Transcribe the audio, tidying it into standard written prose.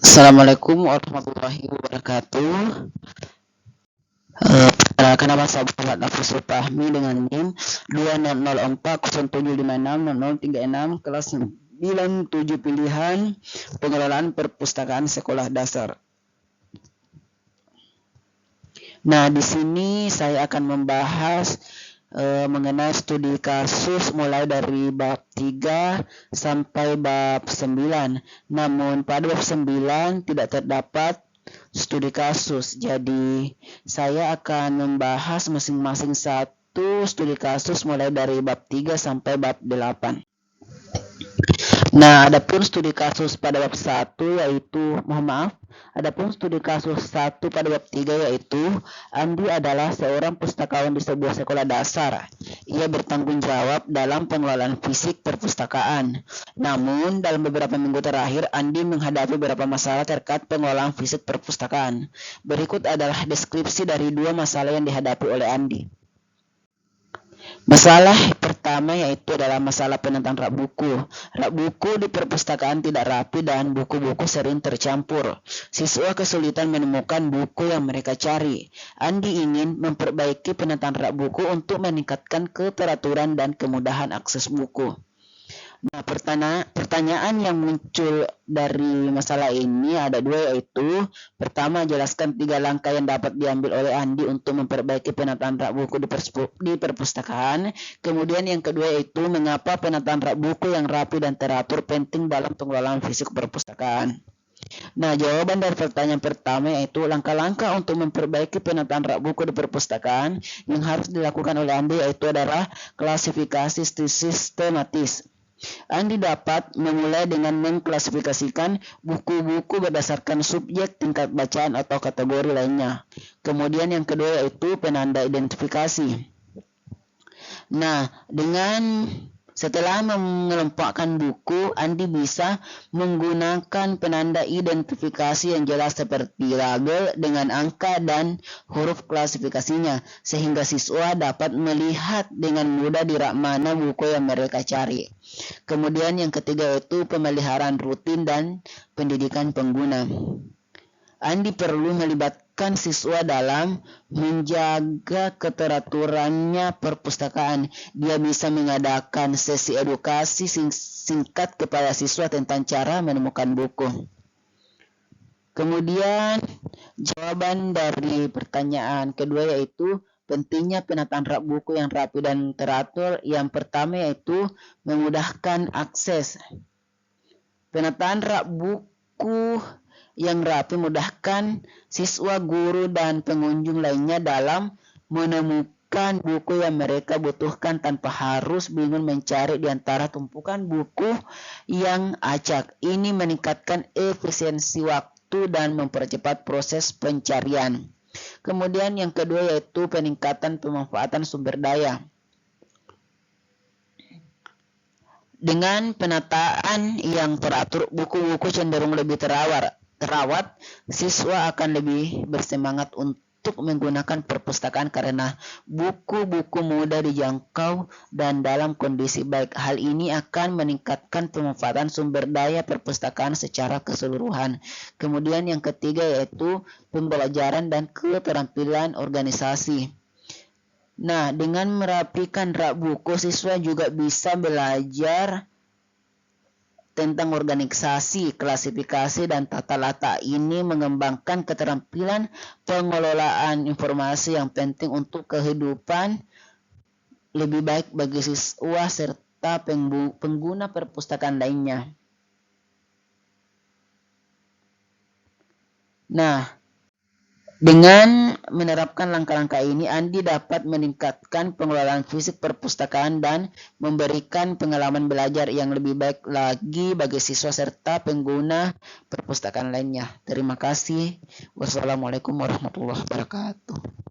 Assalamualaikum warahmatullahi wabarakatuh. Perkenalkan nama saya Muhammad Nafsul Fahmi dengan NIM 200407560036 kelas 97 pilihan pengelolaan perpustakaan sekolah dasar. Nah, di sini saya akan membahas mengenai studi kasus mulai dari bab 3 sampai bab 9. Namun pada bab 9 tidak terdapat studi kasus. Jadi saya akan membahas masing-masing satu studi kasus mulai dari bab 3 sampai bab 8. Nah, adapun studi kasus pada bab 1 yaitu, adapun studi kasus 1 pada bab 3 yaitu Andi adalah seorang pustakawan di sebuah sekolah dasar. Ia bertanggung jawab dalam pengelolaan fisik perpustakaan. Namun, dalam beberapa minggu terakhir, Andi menghadapi beberapa masalah terkait pengelolaan fisik perpustakaan. Berikut adalah deskripsi dari dua masalah yang dihadapi oleh Andi. Masalah pertama yaitu adalah masalah penataan rak buku. Rak buku di perpustakaan tidak rapi dan buku-buku sering tercampur. Siswa kesulitan menemukan buku yang mereka cari. Andi ingin memperbaiki penataan rak buku untuk meningkatkan keteraturan dan kemudahan akses buku. Nah, pertanyaan yang muncul dari masalah ini ada dua, yaitu pertama, jelaskan 3 langkah yang dapat diambil oleh Andi untuk memperbaiki penataan rak buku di perpustakaan. Kemudian yang kedua yaitu mengapa penataan rak buku yang rapi dan teratur penting dalam pengelolaan fisik perpustakaan. Nah, jawaban dari pertanyaan pertama yaitu langkah-langkah untuk memperbaiki penataan rak buku di perpustakaan yang harus dilakukan oleh Andi yaitu adalah klasifikasi sistematis. Andi dapat memulai dengan mengklasifikasikan buku-buku berdasarkan subjek, tingkat bacaan, atau kategori lainnya. Kemudian yang kedua yaitu penanda identifikasi. Nah, setelah mengelompokkan buku, Andi bisa menggunakan penanda identifikasi yang jelas seperti label dengan angka dan huruf klasifikasinya, sehingga siswa dapat melihat dengan mudah di rak mana buku yang mereka cari. Kemudian yang ketiga yaitu pemeliharaan rutin dan pendidikan pengguna. Andi perlu melibatkan siswa dalam menjaga keteraturannya perpustakaan. Dia bisa mengadakan sesi edukasi singkat kepada siswa tentang cara menemukan buku. Kemudian jawaban dari pertanyaan kedua yaitu pentingnya penataan rak buku yang rapi dan teratur. Yang pertama yaitu memudahkan akses. Penataan rak buku yang rapi memudahkan siswa, guru, dan pengunjung lainnya dalam menemukan buku yang mereka butuhkan tanpa harus bingung mencari di antara tumpukan buku yang acak. Ini meningkatkan efisiensi waktu dan mempercepat proses pencarian. Kemudian yang kedua yaitu peningkatan pemanfaatan sumber daya. Dengan penataan yang teratur, buku-buku cenderung lebih terawat, siswa akan lebih bersemangat untuk menggunakan perpustakaan karena buku-buku mudah dijangkau dan dalam kondisi baik. Hal ini akan meningkatkan pemanfaatan sumber daya perpustakaan secara keseluruhan. Kemudian yang ketiga yaitu pembelajaran dan keterampilan organisasi. Nah, dengan merapikan rak buku, siswa juga bisa belajar tentang organisasi, klasifikasi, dan tata letak. Ini mengembangkan keterampilan pengelolaan informasi yang penting untuk kehidupan lebih baik bagi siswa serta pengguna perpustakaan lainnya. Nah, dengan menerapkan langkah-langkah ini, Andi dapat meningkatkan pengelolaan fisik perpustakaan dan memberikan pengalaman belajar yang lebih baik lagi bagi siswa serta pengguna perpustakaan lainnya. Terima kasih. Wassalamualaikum warahmatullahi wabarakatuh.